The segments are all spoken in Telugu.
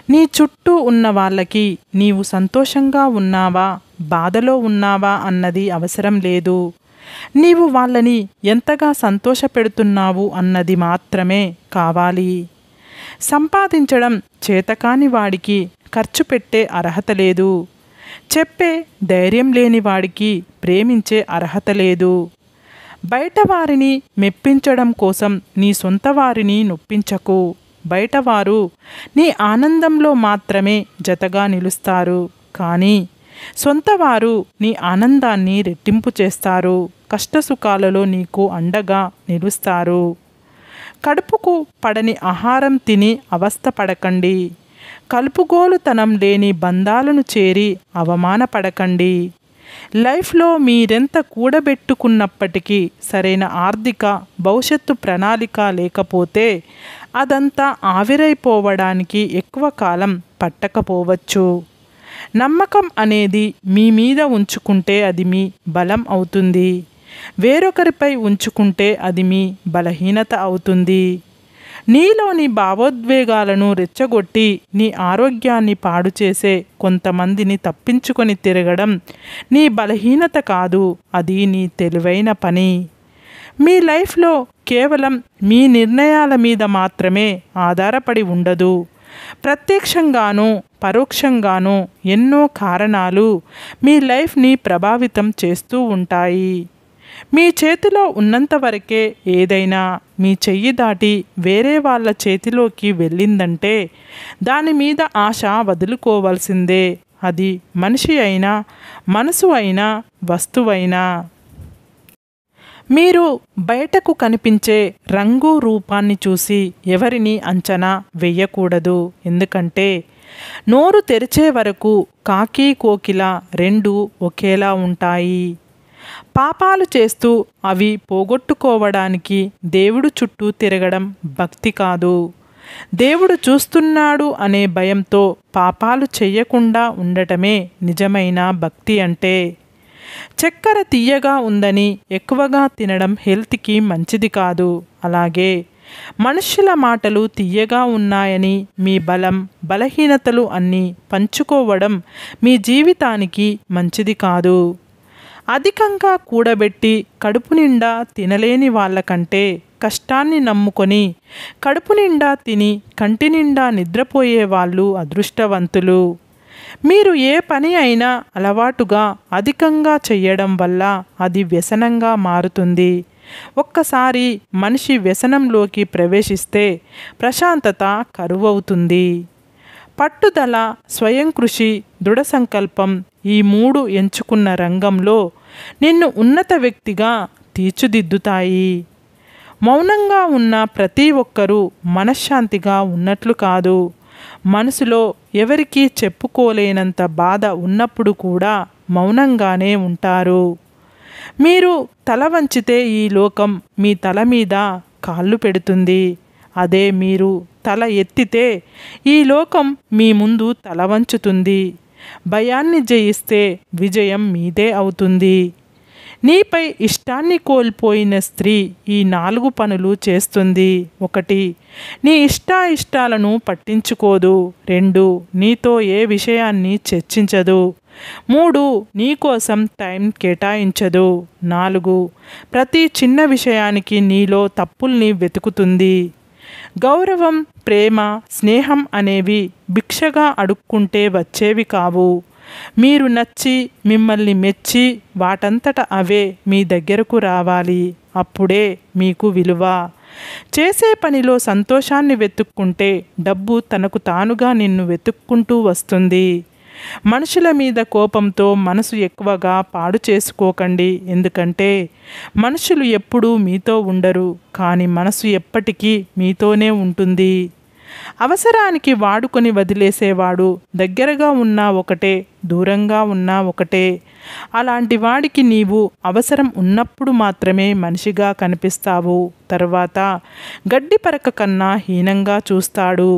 నీ చుట్టూ ఉన్న వాళ్ళకి నీవు సంతోషంగా ఉన్నావా, బాధలో ఉన్నావా అన్నది అవసరం లేదు. నీవు వాళ్ళని ఎంతగా సంతోషపెడుతున్నావు అన్నది మాత్రమే కావాలి. సంపాదించడం చేతకాని వాడికి ఖర్చు పెట్టే అర్హత లేదు. చెప్పే ధైర్యం లేని వాడికి ప్రేమించే అర్హత లేదు. బయట వారిని మెప్పించడం కోసం నీ సొంత వారిని నొప్పించకు. బయటవారు నీ ఆనందంలో మాత్రమే జతగా నిలుస్తారు, కానీ సొంతవారు నీ ఆనందాన్ని రెట్టింపు చేస్తారు. కష్టసుఖాలలో నీకు అండగా నిలుస్తారు. కడుపుకు పడని ఆహారం తిని అవస్థపడకండి. కలుపుగోలుతనం లేని బంధాలను చేరి అవమానపడకండి. లైఫ్లో మీరెంత కూడబెట్టుకున్నప్పటికీ సరైన ఆర్థిక భవిష్యత్తు ప్రణాళిక లేకపోతే అదంతా ఆవిరైపోవడానికి ఎక్కువ కాలం పట్టకపోవచ్చు. నమ్మకం అనేది మీ మీద ఉంచుకుంటే అది మీ బలం అవుతుంది. వేరొకరిపై ఉంచుకుంటే అది మీ బలహీనత అవుతుంది. నీలోని భావోద్వేగాలను రెచ్చగొట్టి నీ ఆరోగ్యాన్ని పాడు చేసే కొంతమందిని తప్పించుకొని తిరగడం నీ బలహీనత కాదు, అది నీ తెలివైన పని. మీ లైఫ్లో కేవలం మీ నిర్ణయాల మీద మాత్రమే ఆధారపడి ఉండదు. ప్రత్యక్షంగానూ పరోక్షంగానూ ఎన్నో కారణాలు మీ లైఫ్ని ప్రభావితం చేస్తూ ఉంటాయి. మీ చేతిలో ఉన్నంత వరకే ఏదైనా మీ చెయ్యి దాటి వేరే వాళ్ళ చేతిలోకి వెళ్ళిందంటే దాని మీద ఆశ వదులుకోవాల్సిందే. అది మనిషి అయినా, మనసు అయినా, వస్తువైనా. మీరు బయటకు కనిపించే రంగు రూపాన్ని చూసి ఎవరిని అంచనా వెయ్యకూడదు. ఎందుకంటే నోరు తెరిచే వరకు కాకి కోకిల రెండు ఒకేలా ఉంటాయి. పాపాలు చేస్తూ అవి పోగొట్టుకోవడానికి దేవుడు చుట్టూ తిరగడం భక్తి కాదు. దేవుడు చూస్తున్నాడు అనే భయంతో పాపాలు చెయ్యకుండా ఉండటమే నిజమైన భక్తి అంటే. చక్కెర తియ్యగా ఉందని ఎక్కువగా తినడం హెల్త్కి మంచిది కాదు. అలాగే మనుష్యుల మాటలు తియ్యగా ఉన్నాయని మీ బలం, బలహీనతలు అన్నీ పంచుకోవడం మీ జీవితానికి మంచిది కాదు. అధికంగా కూడబెట్టి కడుపు నిండా తినలేని వాళ్ళకంటే కష్టాన్ని నమ్ముకొని కడుపు నిండా తిని కంటి నిండా నిద్రపోయే వాళ్ళు అదృష్టవంతులు. మీరు ఏ పని అయినా అలవాటుగా అధికంగా చెయ్యడం వల్ల అది వ్యసనంగా మారుతుంది. ఒక్కసారి మనిషి వ్యసనంలోకి ప్రవేశిస్తే ప్రశాంతత కరువవుతుంది. పట్టుదల, స్వయం కృషి, దృఢ సంకల్పం ఈ మూడు ఎంచుకున్న రంగంలో నిన్ను ఉన్నత వ్యక్తిగా తీర్చిదిద్దుతాయి. మౌనంగా ఉన్న ప్రతి ఒక్కరూ మనశ్శాంతిగా ఉన్నట్లు కాదు. మనసులో ఎవరికీ చెప్పుకోలేనంత బాధ ఉన్నప్పుడు కూడా మౌనంగానే ఉంటారు. మీరు తల వంచితే ఈ లోకం మీ తల మీద కాళ్ళు పెడుతుంది. అదే మీరు తల ఎత్తితే ఈ లోకం మీ ముందు తల వంచుతుంది. భయాన్ని జయిస్తే విజయం మీదే అవుతుంది. నీపై ఇష్టాన్ని కోల్పోయిన స్త్రీ ఈ 4 పనులు చేస్తుంది. 1. నీ ఇష్టాలను పట్టించుకోదు. 2. నీతో ఏ విషయాన్ని చర్చించదు. 3. నీకోసం టైం కేటాయించదు. 4. ప్రతి చిన్న విషయానికి నీలో తప్పుల్ని వెతుకుతుంది. గౌరవం, ప్రేమ, స్నేహం అనేవి భిక్షగా అడుక్కుంటే వచ్చేవి కావు. మీరు నచ్చి మిమ్మల్ని మెచ్చి వాటంతట అవే మీ దగ్గరకు రావాలి. అప్పుడే మీకు విలువ. చేసే పనిలో సంతోషాన్ని వెతుక్కుంటే డబ్బు తనకు తానుగా నిన్ను వెతుక్కుంటూ వస్తుంది. మనుషుల మీద కోపంతో మనసు ఎక్కువగా పాడు చేసుకోకండి. ఎందుకంటే మనుషులు ఎప్పుడూ మీతో ఉండరు, కానీ మనసు ఎప్పటికీ మీతోనే ఉంటుంది. అవసరానికి వాడుకొని వదిలేసేవాడు దగ్గరగా ఉన్నా ఒకటే, దూరంగా ఉన్నా ఒకటే. అలాంటి వాడికి నీవు అవసరం ఉన్నప్పుడు మాత్రమే మనిషిగా కనిపిస్తావు. తర్వాత గడ్డి పరక కన్నా హీనంగా చూస్తాడు.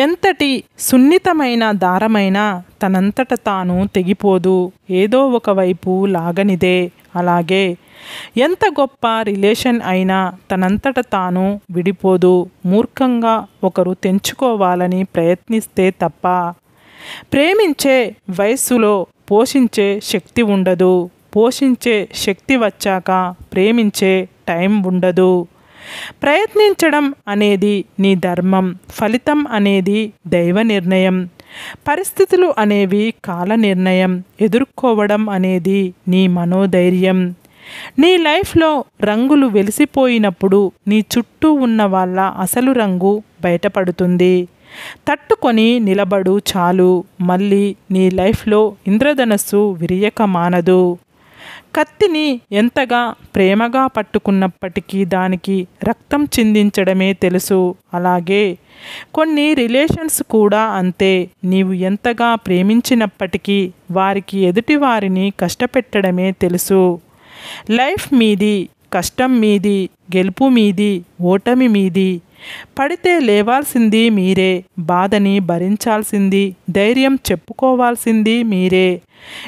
ఎంతటి సున్నితమైన దారమైనా తనంతట తాను తెగిపోదు. ఏదో ఒకవైపు లాగనిదే. అలాగే ఎంత గొప్ప రిలేషన్ అయినా తనంతట తాను విడిపోదు. మూర్ఖంగా ఒకరు తెంచుకోవాలని ప్రయత్నిస్తే తప్ప. ప్రేమించే వయస్సులో పోషించే శక్తి ఉండదు. పోషించే శక్తి వచ్చాక ప్రేమించే టైం ఉండదు. ప్రయత్నించడం అనేది నీ ధర్మం. ఫలితం అనేది దైవ నిర్ణయం. పరిస్థితులు అనేవి కాల నిర్ణయం. ఎదుర్కోవడం అనేది నీ మనోధైర్యం. నీ లైఫ్లో రంగులు వెలిసిపోయినప్పుడు నీ చుట్టూ ఉన్న వాళ్ళ అసలు రంగు బయటపడుతుంది. తట్టుకొని నిలబడు చాలు. మళ్ళీ నీ లైఫ్లో ఇంద్రధనస్సు విరియక మానదు. కత్తిని ఎంతగా ప్రేమగా పట్టుకున్నప్పటికీ దానికి రక్తం చిందించడమే తెలుసు. అలాగే కొన్ని రిలేషన్స్ కూడా అంతే. నీవు ఎంతగా ప్రేమించినప్పటికీ వారికి ఎదుటి వారిని కష్టపెట్టడమే తెలుసు. లైఫ్ మీది, కష్టం మీది, గెలుపు మీది, ఓటమి మీది. పడితే లేవాల్సింది మీరే. బాధని భరించాల్సింది, ధైర్యం చెప్పుకోవాల్సింది మీరే.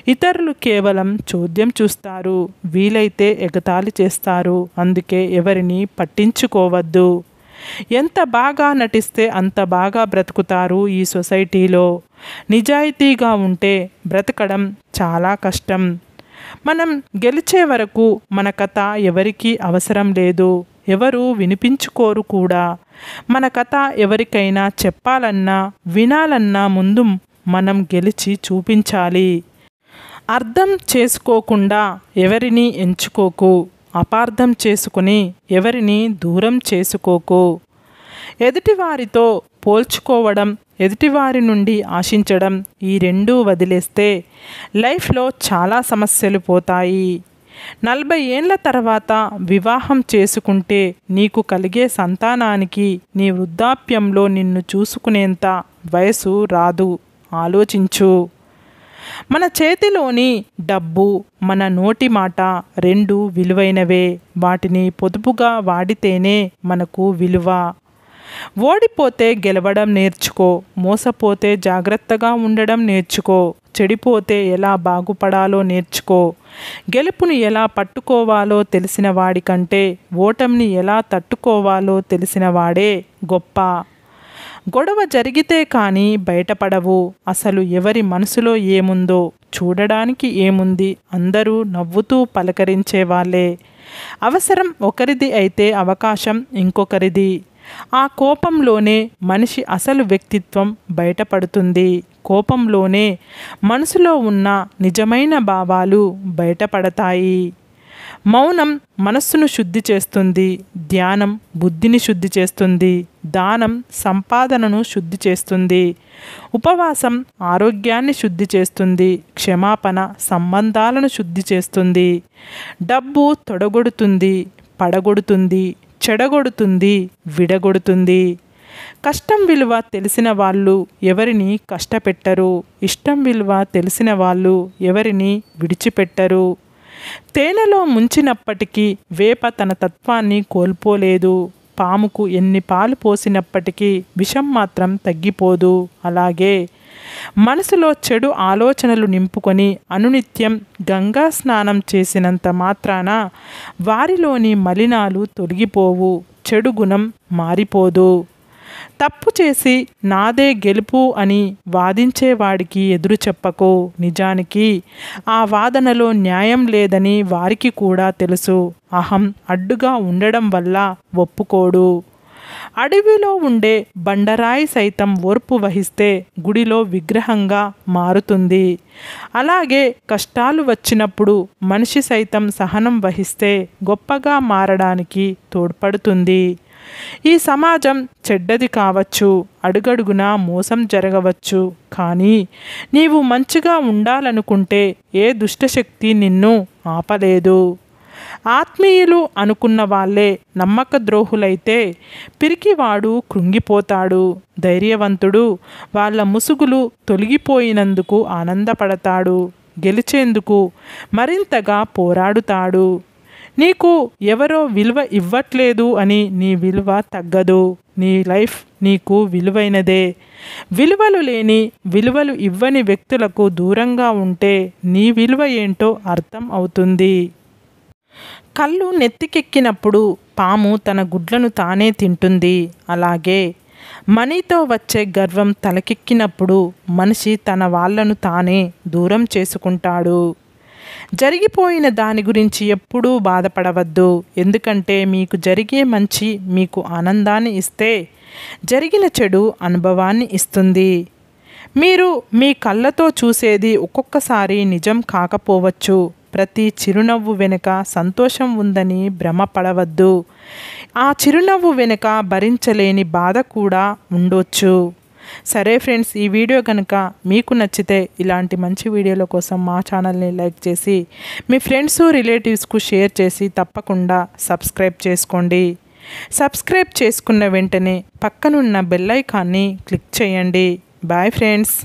ఇతరులు కేవలం చోద్యం చూస్తారు, వీలైతే ఎగతాళి చేస్తారు. అందుకే ఎవరిని పట్టించుకోవద్దు. ఎంత బాగా నటిస్తే అంత బాగా బ్రతుకుతారు ఈ సొసైటీలో. నిజాయితీగా ఉంటే బ్రతకడం చాలా కష్టం. మనం గెలిచే వరకు మన కథ ఎవరికీ అవసరం లేదు. ఎవరు వినిపించుకోరు కూడా. మన కథ ఎవరికైనా చెప్పాలన్నా వినాలన్నా ముందు మనం గెలిచి చూపించాలి. అర్థం చేసుకోకుండా ఎవరిని ఎంచుకోకు. అపార్థం చేసుకుని ఎవరిని దూరం చేసుకోకు. ఎదుటివారితో పోల్చుకోవడం, ఎదుటివారి నుండి ఆశించడం ఈ రెండూ వదిలేస్తే లైఫ్లో చాలా సమస్యలు పోతాయి. 40 ఏండ్ల తర్వాత వివాహం చేసుకుంటే నీకు కలిగే సంతానానికి నీ వృద్ధాప్యంలో నిన్ను చూసుకునేంత వయసు రాదు. ఆలోచించు. మన చేతిలోని డబ్బు, మన నోటి మాట రెండు విలువైనవే. వాటిని పొదుపుగా వాడితేనే మనకు విలువ. ఓడిపోతే గెలవడం నేర్చుకో. మోసపోతే జాగ్రత్తగా ఉండడం నేర్చుకో. చెడిపోతే ఎలా బాగుపడాలో నేర్చుకో. గెలుపుని ఎలా పట్టుకోవాలో తెలిసిన వాడికంటే ఓటమిని ఎలా తట్టుకోవాలో తెలిసిన వాడే గొప్ప. గొడవ జరిగితే కానీ బయటపడవు. అసలు ఎవరి మనసులో ఏముందో చూడడానికి ఏముంది? అందరూ నవ్వుతూ పలకరించే వాళ్ళే. అవసరం ఒకరిది అయితే అవకాశం ఇంకొకరిది. ఆ కోపంలోనే మనిషి అసలు వ్యక్తిత్వం బయటపడుతుంది. కోపంలోనే మనసులో ఉన్న నిజమైన భావాలు బయటపడతాయి. మౌనం మనస్సును శుద్ధి చేస్తుంది. ధ్యానం బుద్ధిని శుద్ధి చేస్తుంది. దానం సంపాదనను శుద్ధి చేస్తుంది. ఉపవాసం ఆరోగ్యాన్ని శుద్ధి చేస్తుంది. క్షమాపణ సంబంధాలను శుద్ధి చేస్తుంది. డబ్బు తొడగొడుతుంది, పడగొడుతుంది, చెడగొడుతుంది, విడగొడుతుంది. కష్టం విలువ తెలిసిన వాళ్ళు ఎవరిని కష్టపెట్టరు. ఇష్టం విలువ తెలిసిన వాళ్ళు ఎవరిని విడిచిపెట్టరు. తేనెలో ముంచినప్పటికీ వేప తన తత్వాన్ని కోల్పోలేదు. పాముకు ఎన్ని పాలు పోసినప్పటికీ విషం మాత్రం తగ్గిపోదు. అలాగే మనసులో చెడు ఆలోచనలు నింపుకొని అనునిత్యం గంగా స్నానం చేసినంత మాత్రాన వారిలోని మలినాలు తొలగిపోవు. చెడు గుణం మారిపోదు. తప్పు చేసి నాదే గెలుపు అని వాదించేవాడికి ఎదురు చెప్పకు. నిజానికి ఆ వాదనలో న్యాయం లేదని వారికి కూడా తెలుసు. అహం అడ్డుగా ఉండడం వల్ల ఒప్పుకోడు. అడవిలో ఉండే బండరాయి సైతం ఓర్పు వహిస్తే గుడిలో విగ్రహంగా మారుతుంది. అలాగే కష్టాలు వచ్చినప్పుడు మనిషి సైతం సహనం వహిస్తే గొప్పగా మారడానికి తోడ్పడుతుంది. ఈ సమాజం చెడ్డది కావచ్చు, అడుగడుగునా మోసం జరగవచ్చు. కానీ నీవు మంచిగా ఉండాలనుకుంటే ఏ దుష్టశక్తి నిన్ను ఆపలేదు. ఆత్మీయులు అనుకున్న వాళ్ళే నమ్మక ద్రోహులైతే పిరికివాడు కృంగిపోతాడు. ధైర్యవంతుడు వాళ్ళ ముసుగులు తొలగిపోయినందుకు ఆనందపడతాడు. గెలిచేందుకు మరింతగా పోరాడుతాడు. నీకు ఎవరో విలువ ఇవ్వట్లేదు అని నీ విలువ తగ్గదు. నీ లైఫ్ నీకు విలువైనదే. విలువలు లేని, విలువలు ఇవ్వని వ్యక్తులకు దూరంగా ఉంటే నీ విలువ ఏంటో అర్థం అవుతుంది. కళ్ళు నెత్తికెక్కినప్పుడు పాము తన గుడ్లను తానే తింటుంది. అలాగే మనీతో వచ్చే గర్వం తలకెక్కినప్పుడు మనిషి తన వాళ్ళను తానే దూరం చేసుకుంటాడు. జరిగిపోయిన దాని గురించి ఎప్పుడూ బాధపడవద్దు. ఎందుకంటే మీకు జరిగే మంచి మీకు ఆనందాన్ని ఇస్తే, జరిగిన చెడు అనుభవాన్ని ఇస్తుంది. మీరు మీ కళ్ళతో చూసేది ఒక్కొక్కసారి నిజం కాకపోవచ్చు. ప్రతి చిరునవ్వు వెనుక సంతోషం ఉందని భ్రమపడవద్దు. ఆ చిరునవ్వు వెనుక భరించలేని బాధ కూడా ఉండొచ్చు. సరే ఫ్రెండ్స్, ఈ వీడియో కనుక మీకు నచ్చితే ఇలాంటి మంచి వీడియోల కోసం మా ఛానల్ని లైక్ చేసి మీ ఫ్రెండ్స్ రిలేటివ్స్కు షేర్ చేసి తప్పకుండా సబ్స్క్రైబ్ చేసుకోండి. సబ్స్క్రైబ్ చేసుకున్న వెంటనే పక్కనున్న బెల్ ఐకాన్ని క్లిక్ చేయండి. Bye friends.